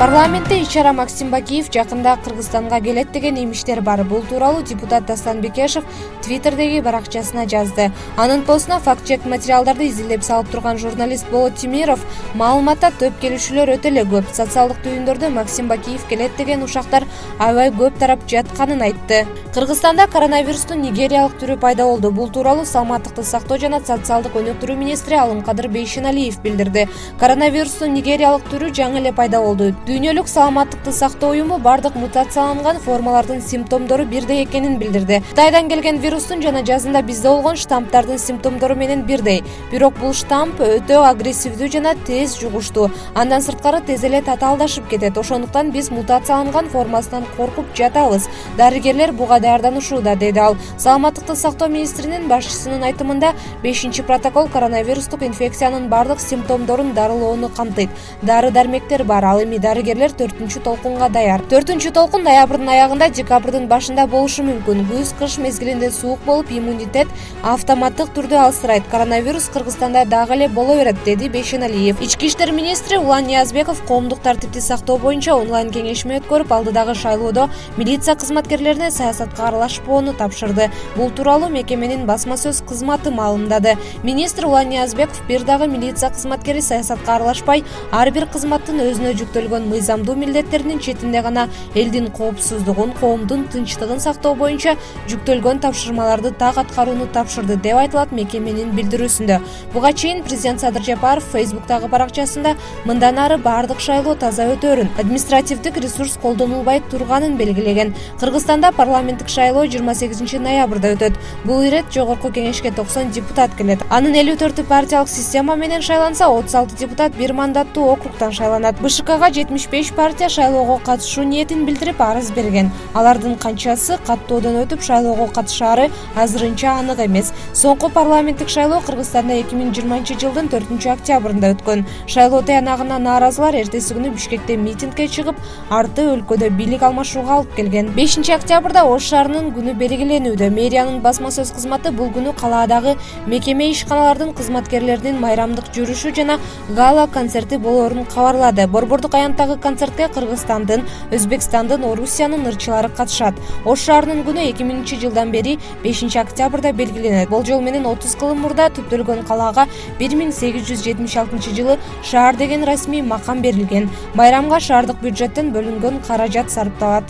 Парламентте иш-чара Максим Бакиев жакында Кыргызстанга келет деген имиштер бар. Бул тууралуу депутат Дастан Бекешев Твиттердеги баракчасына жазды. Анын постуна факт-чек материалдарды изилдеп салып турган журналист Болот Тимиров маалыматта төп келишүүлөр өтө эле көп. Социалдык түйүндөрдө Максим Бакиев келет деген ушактар аябай көп тарап жатканын айтты. Кыргызстанда коронавирустун нигериялык түрү пайда болду. Бул тууралуу Саламаттыкты сактоо жана социалдык өнүктүрүү министри Алымкадыр Бейшеналиев билдирди. Коронавирустун нигериялык түрү жаңы эле пайда болду. Дүйнөлүк саламаттыкты сактоо уюму бардык мутацияланган формалардын симптомдору бирдей экенин билдирди. Кытайдан келген вирустун жана жазында бизде болгон штаммдардын симптомдору менен бирдей. Бирок бул штамп өтө агрессивдүү жана тез жугуштуу. Андан сырткары тез эле татаалдашып кетет. Ошондуктан биз мутацияланган формасынан коркуп жатабыз. Дарыгерлер буга даярданышууда, деди ал. Саламаттыкты сактоо министринин башчысынын айтымында 5-протокол коронавирустук инфекциянын бардык симптомдорун дарылоону камтыйт. Дары-дармектер бар. Ал эми дарыгерлер 4-толкунга даяр. 4-толкун ноябрдын аягында, декабрдын башында болушу мүмкүн. Күз-кыш мезгилинде суук болуп, иммунитет автоматтык түрдө алсырайт. Коронавирус Кыргызстанда дагы эле боло берет, деди Бейшеналиев. Ички иштер министри Улан Ниязбеков коомдук тартипти сактоо боюнча онлайн кеңешме өткөрүп, алдыдагы шайлоодо милиция кызматкерлерине саясатка аралашпоону тапшырды. Бул тууралуу мекеменин басма сөз кызматы маалымдады. Министр Улан Ниязбеков бир дагы милиция кызматкери саясатка аралашпай, ар бир кызматтын өзүнө жүктөлгөн мыйзамдуу милдеттеринин четинде гана элдин коопсуздугун, коомдун тынчтыгын сактоо боюнча жүктөлгөн тапшырмаларды так аткарууну тапшырды, деп айтылат мекеменин билдирүүсүндө. Буга чейин президент Садыр Жапаров Фейсбуктагы баракчасында мындан ары бардык шайлоо таза өтөөрүн, административдик ресурс колдонулбай турганын белгилеген. Кыргызстанда парламенттик шайлоо 28 ноябрда өтөт. Бул ирет жогорку кеңешке 90 депутат келет. Анын 54 партиялык система менен шайланса, 36 депутат бир мандаттуу округтан шайланат. БШКга 75 партия шайлоого катышуу ниетин билдирип арыз берген. Алардын канчасы каттоодон өтүп шайлоого катышаары азырынча анык эмес. Соңку парламенттик шайлоо Кыргызстанда 2020 жылдын 4-октябрында өткөн. Шайлоо таянагына нааразылар эртеси күнү Бишкекте митингге чыгып, арты өлкөдө бийлик алмашууга алып келген. 5-октябрда Ош шаарынын күнү белгиленүүдө. Мэриянын басма сөз кызматы бул күнү калаадагы мекеме ишканалардын кызматкерлеринин майрамдык жүрүшү жана гала концерти болоорун кабарлады. Борбордук аянттагы концертке Кыргызстандын, Өзбекстандын, Орусиянын ырчылары катышат. Ош шаарынын күнү 2000 жылдан бери 5-октябрда белгиленет. Болжол менен 30 кылым мурда түптөлгөн калаага 1876 жылы шаар деген расмий макам берилген. Байрамга шаардык бюджеттен бөлүнгөн каражат сарпталат.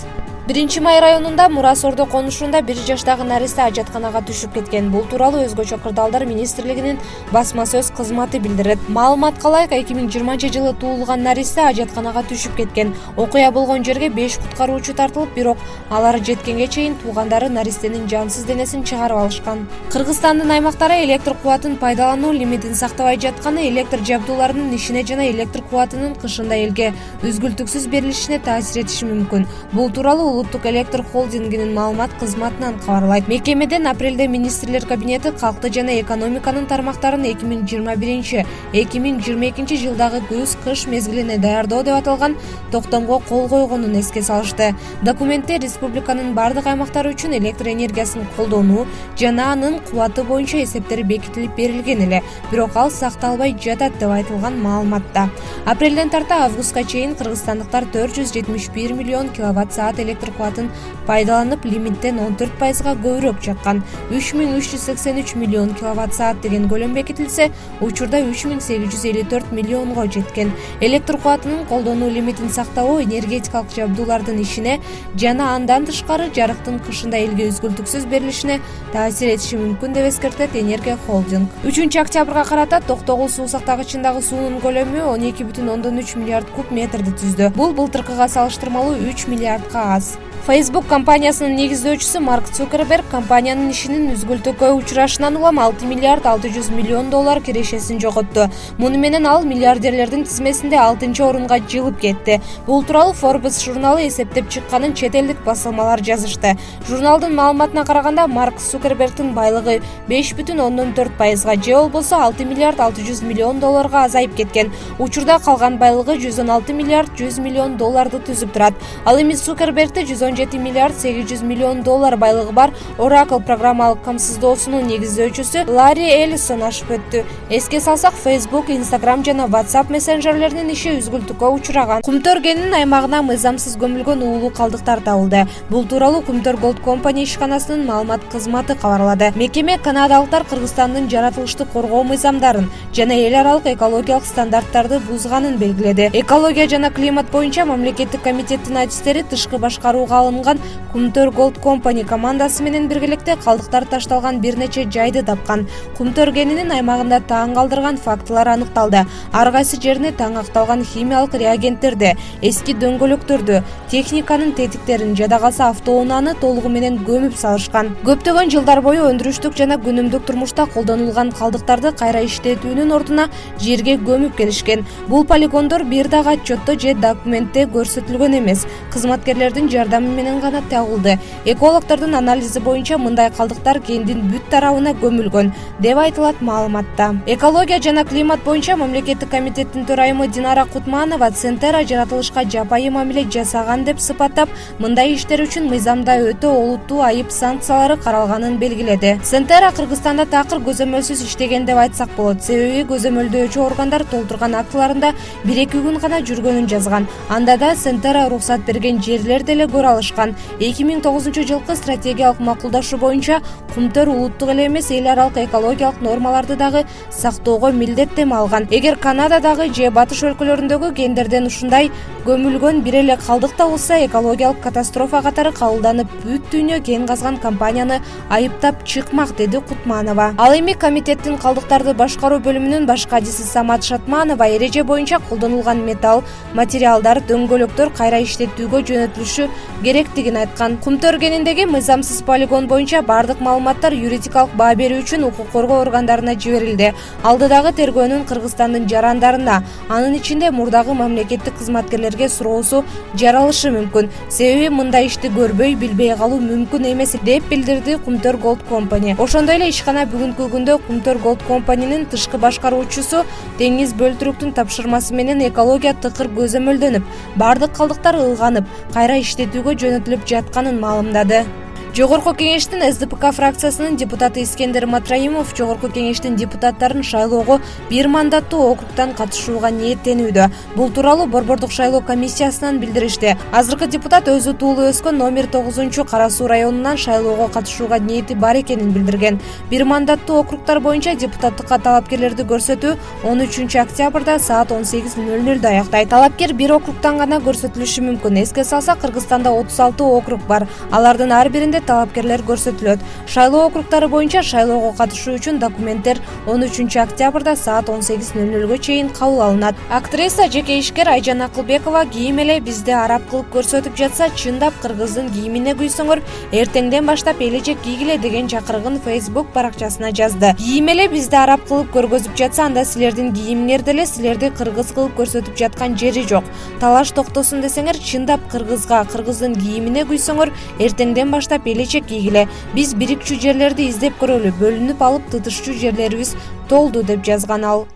1-Май районунда Мурас Ордо конушунда 1 жаштагы наристе ажатканага түшүп кеткен. Бул тууралуу Өзгөчө кырдаалдар министрлигинин басма сөз кызматы билдирет. Маалыматка ылайык, 2020 жылы туулган наристе ажатканага түшүп кеткен. Окуя болгон жерге 5 куткаруучу тартылып, бирок алар жеткенге чейин туугандары наристенин жансыз денесин чыгарып алышкан. Кыргызстандын аймактары электр кубатын пайдалануу лимитин сактабай жатканы электр жабдууларынын ишине жана электр кубатынын кышында элге үзгүлтүксүз берилишине таасир этиши мүмкүн. Бул тууралуу Улуттук электр холдингинин маалымат кызматынан кабарлайт. Мекемеден апрелде министрлер кабинети калкты жана экономиканын тармактарын 2021-2022 жылдагы күз-кыш мезгилине даярдоо деп аталган токтомго кол койгонун эске салышты. Документте республиканын бардык аймактары үчүн электр энергиясын колдонуу жана анын кубаты боюнча эсептер бекитилип берилген эле, бирок ал сакталбай жатат деп айтылган маалыматта. Апрелден тарта августка чейин кыргызстандыктар 471 миллион киловатт-саат электр кубатын пайдаланып, лимиттен 14%га көбүрөөк жаккан. 3383 миллион киловатт-саат деген көлөм бекитилсе, учурда 3854 миллионго жеткен. Электр кубатынын колдонуу лимитин сактабоо энергетикалык жабдуулардын ишине жана андан тышкары жарыктын кышында элге үзгүлтүксүз берилишине таасир этиши мүмкүн деп эскертет Энергия холдинг. 3-октябрга карата Токтогул суу сактагычындагы суунун көлөмү 12,3 миллиард куб метрди түздү. Бул былтыркыга салыштырмалуу 3 миллиардка аз. Facebook компаниясынын негиздөөчүсү Марк Цукерберг компаниянын ишинин үзгүлтүүгө учурашынан улам 6 миллиард 600 миллион доллар кирешесин жоготту. Муну менен ал миллиардерлердин тизмесинде 6-орунга жылып кетти. Бул тууралуу Forbes журналы эсептеп чыкканын чет элдик басылмалар жазышты. Журналдын маалыматына караганда, Марк Цукербергдин байлыгы 5,4%га же болбосо 6 миллиард 600 миллион долларга азайып кеткен. Учурда калган байлыгы 116 миллиард 100 миллион долларды түзүп турат. Ал эми Цукербергди $117 миллиард $800 миллион байлыгы бар Oracle программалык камсыздоосунун негиздөөчүсү Ларри Эллисон ашып өттү. Эске салсак, Facebook, Instagram жана WhatsApp мессенджерлеринин иши үзгүлтүккө учураган. Кумтөр кенинин аймагына мыйзамсыз көмүлгөн уулуу калдыктар табылды. Бул тууралуу Кумтөр Gold Company ишканасынын маалымат кызматы кабарлады. Мекеме канадалыктар Кыргызстандын жаратылышты коргоо мыйзамдарын жана эл аралык экологиялык стандарттарды бузганын белгиледи. Экология жана климат боюнча мамлекеттик комитеттин адистери тышкы башкарууга алынган Кумтөр Gold Company командасы менен биргеликте калдыктар ташталган бир нече жайды тапкан. Кумтөр кенинин аймагында таң калтырган фактылар аныкталды. Ар кайсы жерине таңакталган химиялык реагенттерди, эски дөңгөлөктөрдү, техниканын тетиктерин, жада калса автоунааны толугу менен көмүп салышкан. Көптөгөн жылдар бою өндүрүштүк жана күнүмдүк турмушта колдонулган калдыктарды кайра иштетүүнүн ордуна жерге көмүп келишкен. Бул полигондор бир дагы отчетто же документте көрсөтүлгөн эмес. Кызматкерлердин жардамы менен гана табылды. Экологдордун анализи боюнча мындай калдыктар кендин бүт тарабына көмүлгөн деп айтылат маалыматта. Экология жана климат боюнча мамлекеттик комитеттин төрайымы Динара Кутманова Центера жаратылышка жапайы мамиле жасаган деп сыпаттап, мындай иштер үчүн мыйзамда өтө олуттуу айып санкциялары каралганын белгиледи. Центера Кыргызстанда такыр көзөмөлсүз иштеген деп айтсак болот. Себеби көзөмөлдөөчү органдар толтурган актыларында 1-2 күн гана жүргөнүн жазган. Анда да Центера уруксат берген жерлер деле көрө алышкан. 2009-жылкы стратегиялык макулдашуу боюнча Кумтөр улуттук эле эмес эл аралык экологиялык нормаларды дагы сактоого милдеттеме алган. Эгер Канададагы же батыш өлкөлөрүндөгү кендерден ушундай көмүлгөн бир эле калдык табылса, экологиялык катастрофа катары кабылданып, бүт дүйнө кен казган компанияны айыптап чыкмак, деди Кутманова. Ал эми комитеттин калдыктарды башкаруу бөлүмүнүн баш кадиси Самат Шатманова эреже боюнча колдонулган металл, материалдар, дөңгөлөктөр кайра иштетүүгө жөнөтүлүшү керектигин айткан. Кумтөр кениндеги мыйзамсыз полигон боюнча бардык маалыматтар юридикалык баа берүү үчүн укук коргоо органдарына жиберилди. Алдыдагы тергөөнүн Кыргызстандын жарандарына, анын ичинде мурдагы мамлекеттик кызматкерлерге суроосу жаралышы мүмкүн. Себеби мындай ишти көрбөй, билбей калуу мүмкүн эмес, деп билдирди Кумтөр Gold Company. Ошондой эле ишкана бүгүнкү күндө Кумтөр Gold Company'нин тышкы башкаруучусу Деңиз Бөлтүрүктүн тапшырмасы менен экология тыкыр көзөмөлдөнүп, бардык калдыктар ылганып, кайра иштетүүгө жөнөтүлүп жатканын маалымдады. Жогорку кеңештин СДПК фракциясынын депутаты Искендер Матраимов Жогорку кеңештин депутаттарын шайлоого бир мандаттуу округтан катышууга ниеттенүүдө. Бул тууралуу Борбордук шайлоо комиссиясынан билдиришти. Азыркы депутат өзү туулуп өскөн номер 9 Кара Суу районунан шайлоого катышууга ниети бар экенин билдирген. Бир мандаттуу округтар боюнча депутаттыкка талапкерлерди көрсөтүү 13 октябрда саат 18:00 аяктайт. Талапкер бир округтан гана көрсөтүлүшү мүмкүн. Эске салсак, Кыргызстанда 36 округ бар. Алардын ар биринде талапкерлер көрсөтүлөт. Шайлоо округтары боюнча шайлоого катышуу үчүн документтер 13 октябрда саат 18:00 чейин кабыл алынат. Актриса жеке ишкер Айжан Акылбекова кийим эле бизди арап кылып көрсөтүп жатса, чындап кыргыздын кийимине күйсөңөр, эртеңден баштап элечек кийгиле деген чакырыгын Facebook баракчасына жазды. Кийим эле бизди арап кылып көргөзүп жатса, анда силердин кийимиңер деле силерди кыргыз кылып көрсөтүп жаткан жери жок. Талаш токтосун десеңер, чындап кыргызга, кыргыздын кийимине күйсөңөр, эртеңден баштап элечек кийгиле. Биз бирикчү жерлерди издеп көрөлү, бөлүнүп алып тытышчу жерлерибиз толду, деп жазган ал.